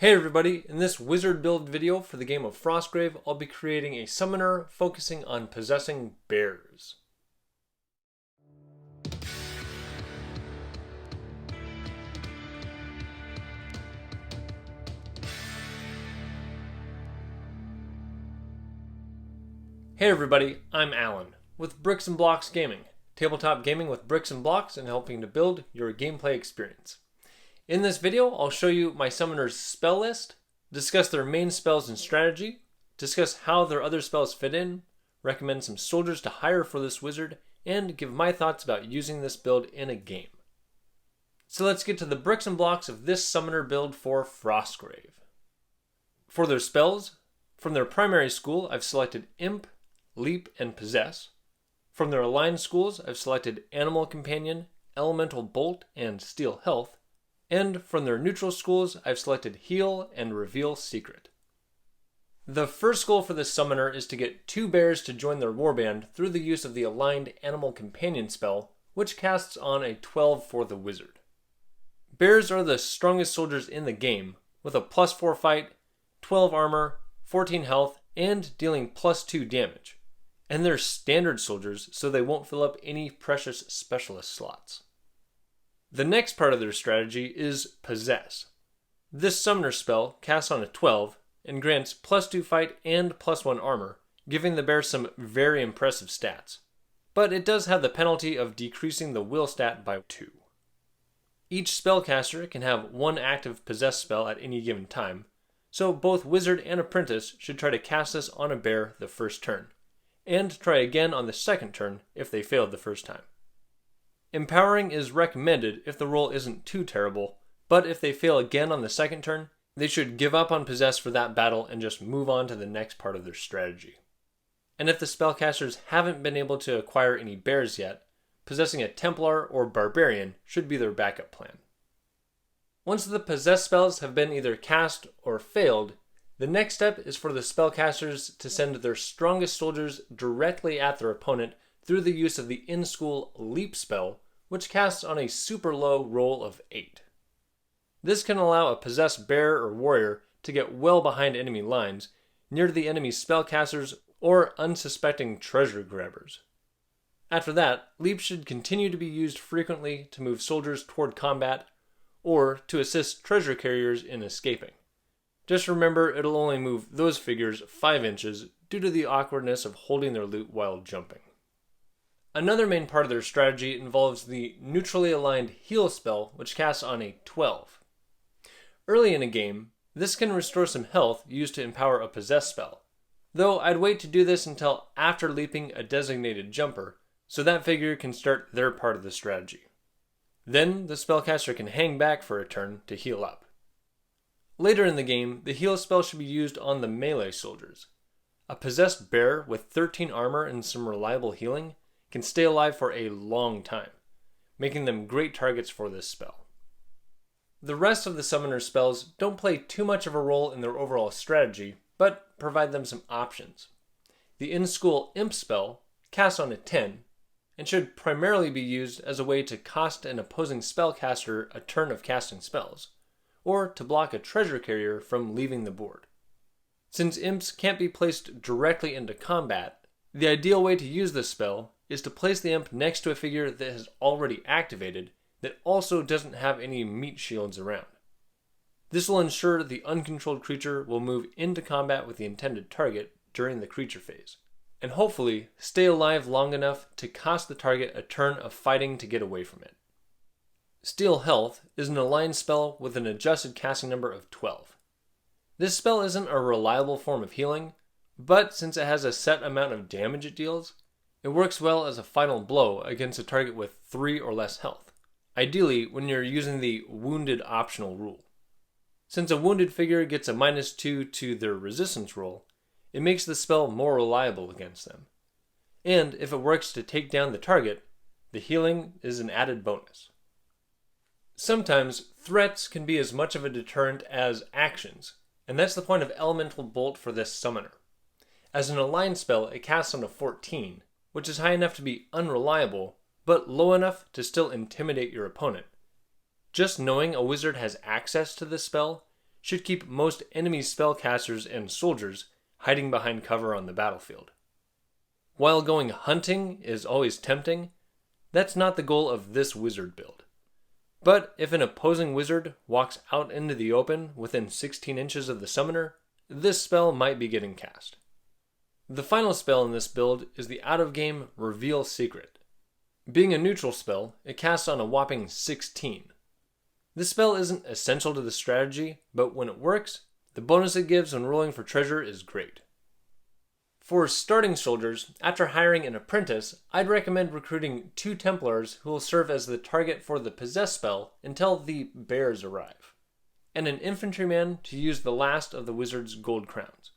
Hey everybody, in this wizard build video for the game of Frostgrave, I'll be creating a summoner focusing on possessing bears. Hey everybody, I'm Alan, with Bricks and Blocks Gaming, tabletop gaming with bricks and blocks and helping to build your gameplay experience. In this video, I'll show you my summoner's spell list, discuss their main spells and strategy, discuss how their other spells fit in, recommend some soldiers to hire for this wizard, and give my thoughts about using this build in a game. So let's get to the bricks and blocks of this summoner build for Frostgrave. For their spells, from their primary school, I've selected Imp, Leap, and Possess. From their aligned schools, I've selected Animal Companion, Elemental Bolt, and Steal Health. And from their neutral schools, I've selected Heal and Reveal Secret. The first goal for this summoner is to get 2 bears to join their warband through the use of the aligned Animal Companion spell, which casts on a 12 for the wizard. Bears are the strongest soldiers in the game, with a +4 fight, 12 armor, 14 health, and dealing +2 damage. And they're standard soldiers, so they won't fill up any precious specialist slots. The next part of their strategy is Possess. This summoner spell casts on a 12 and grants +2 fight and +1 armor, giving the bear some very impressive stats. But it does have the penalty of decreasing the will stat by 2. Each spellcaster can have 1 active Possess spell at any given time, so both wizard and apprentice should try to cast this on a bear the first turn, and try again on the second turn if they failed the first time. Empowering is recommended if the roll isn't too terrible, but if they fail again on the second turn, they should give up on Possess for that battle and just move on to the next part of their strategy. And if the spellcasters haven't been able to acquire any bears yet, possessing a Templar or Barbarian should be their backup plan. Once the Possess spells have been either cast or failed, the next step is for the spellcasters to send their strongest soldiers directly at their opponent through the use of the in-school Leap spell, which casts on a super low roll of 8. This can allow a possessed bear or warrior to get well behind enemy lines, near the enemy's spellcasters or unsuspecting treasure grabbers. After that, Leap should continue to be used frequently to move soldiers toward combat, or to assist treasure carriers in escaping. Just remember, it'll only move those figures 5 inches due to the awkwardness of holding their loot while jumping. Another main part of their strategy involves the neutrally aligned Heal spell, which casts on a 12. Early in a game, this can restore some health used to empower a Possess spell, though I'd wait to do this until after leaping a designated jumper, so that figure can start their part of the strategy. Then the spellcaster can hang back for a turn to heal up. Later in the game, the Heal spell should be used on the melee soldiers. A possessed bear with 13 armor and some reliable healing can stay alive for a long time, making them great targets for this spell. The rest of the summoner's spells don't play too much of a role in their overall strategy, but provide them some options. The in-school Imp spell casts on a 10, and should primarily be used as a way to cost an opposing spellcaster a turn of casting spells, or to block a treasure carrier from leaving the board. Since imps can't be placed directly into combat, the ideal way to use this spell is to place the imp next to a figure that has already activated that also doesn't have any meat shields around. This will ensure the uncontrolled creature will move into combat with the intended target during the creature phase, and hopefully stay alive long enough to cost the target a turn of fighting to get away from it. Steal Health is an aligned spell with an adjusted casting number of 12. This spell isn't a reliable form of healing, but since it has a set amount of damage it deals, it works well as a final blow against a target with 3 or less health, ideally when you're using the wounded optional rule. Since a wounded figure gets a -2 to their resistance roll, it makes the spell more reliable against them. And if it works to take down the target, the healing is an added bonus. Sometimes threats can be as much of a deterrent as actions, and that's the point of Elemental Bolt for this summoner. As an aligned spell, it casts on a 14, which is high enough to be unreliable, but low enough to still intimidate your opponent. Just knowing a wizard has access to this spell should keep most enemy spellcasters and soldiers hiding behind cover on the battlefield. While going hunting is always tempting, that's not the goal of this wizard build. But if an opposing wizard walks out into the open within 16 inches of the summoner, this spell might be getting cast. The final spell in this build is the out-of-game Reveal Secret. Being a neutral spell, it casts on a whopping 16. This spell isn't essential to the strategy, but when it works, the bonus it gives when rolling for treasure is great. For starting soldiers, after hiring an apprentice, I'd recommend recruiting 2 Templars who will serve as the target for the Possess spell until the bears arrive, and an infantryman to use the last of the wizard's gold crowns.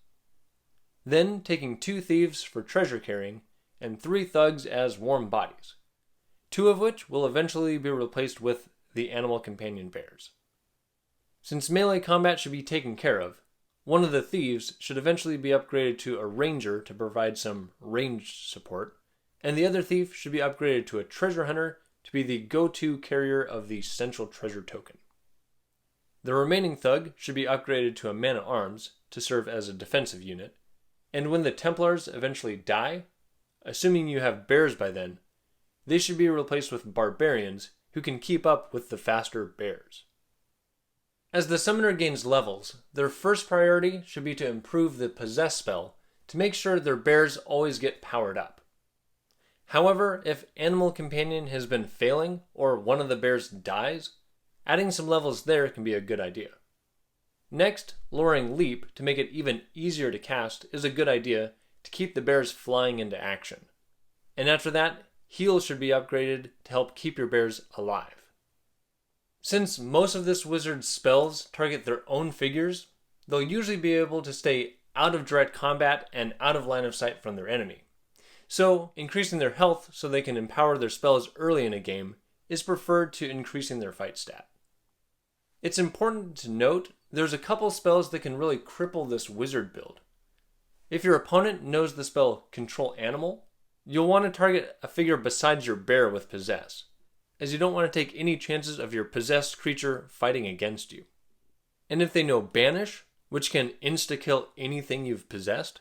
Then taking 2 thieves for treasure carrying, and 3 thugs as warm bodies, 2 of which will eventually be replaced with the animal companion bears. Since melee combat should be taken care of, one of the thieves should eventually be upgraded to a ranger to provide some ranged support, and the other thief should be upgraded to a treasure hunter to be the go-to carrier of the central treasure token. The remaining thug should be upgraded to a man-at-arms to serve as a defensive unit, and when the Templars eventually die, assuming you have bears by then, they should be replaced with barbarians who can keep up with the faster bears. As the summoner gains levels, their first priority should be to improve the Possess spell to make sure their bears always get powered up. However, if Animal Companion has been failing or one of the bears dies, adding some levels there can be a good idea. Next, lowering Leap to make it even easier to cast is a good idea to keep the bears flying into action. And after that, Heal should be upgraded to help keep your bears alive. Since most of this wizard's spells target their own figures, they'll usually be able to stay out of direct combat and out of line of sight from their enemy. So, increasing their health so they can empower their spells early in a game is preferred to increasing their fight stat. It's important to note there's a couple spells that can really cripple this wizard build. If your opponent knows the spell Control Animal, you'll want to target a figure besides your bear with Possess, as you don't want to take any chances of your possessed creature fighting against you. And if they know Banish, which can insta-kill anything you've possessed,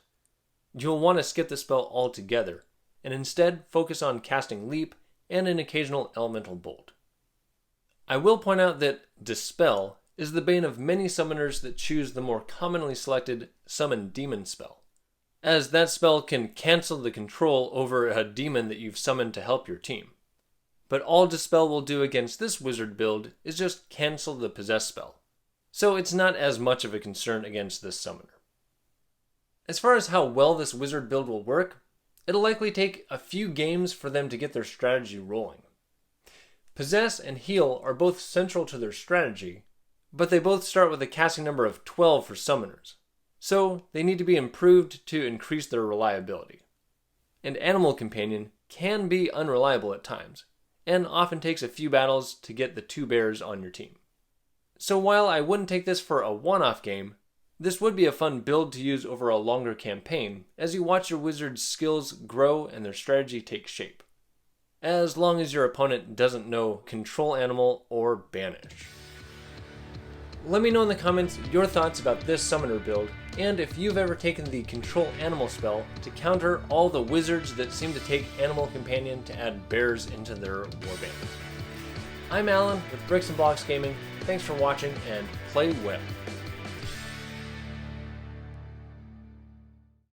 you'll want to skip the spell altogether, and instead focus on casting Leap and an occasional Elemental Bolt. I will point out that Dispel is the bane of many summoners that choose the more commonly selected Summon Demon spell, as that spell can cancel the control over a demon that you've summoned to help your team. But all Dispel will do against this wizard build is just cancel the Possess spell, so it's not as much of a concern against this summoner. As far as how well this wizard build will work, it'll likely take a few games for them to get their strategy rolling. Possess and Heal are both central to their strategy, but they both start with a casting number of 12 for summoners, so they need to be improved to increase their reliability. And Animal Companion can be unreliable at times, and often takes a few battles to get the 2 bears on your team. So while I wouldn't take this for a one-off game, this would be a fun build to use over a longer campaign as you watch your wizard's skills grow and their strategy take shape, as long as your opponent doesn't know Control Animal or Banish. Let me know in the comments your thoughts about this summoner build, and if you've ever taken the Control Animal spell to counter all the wizards that seem to take Animal Companion to add bears into their warbands. I'm Alan with Bricks and Blocks Gaming. Thanks for watching, and play well.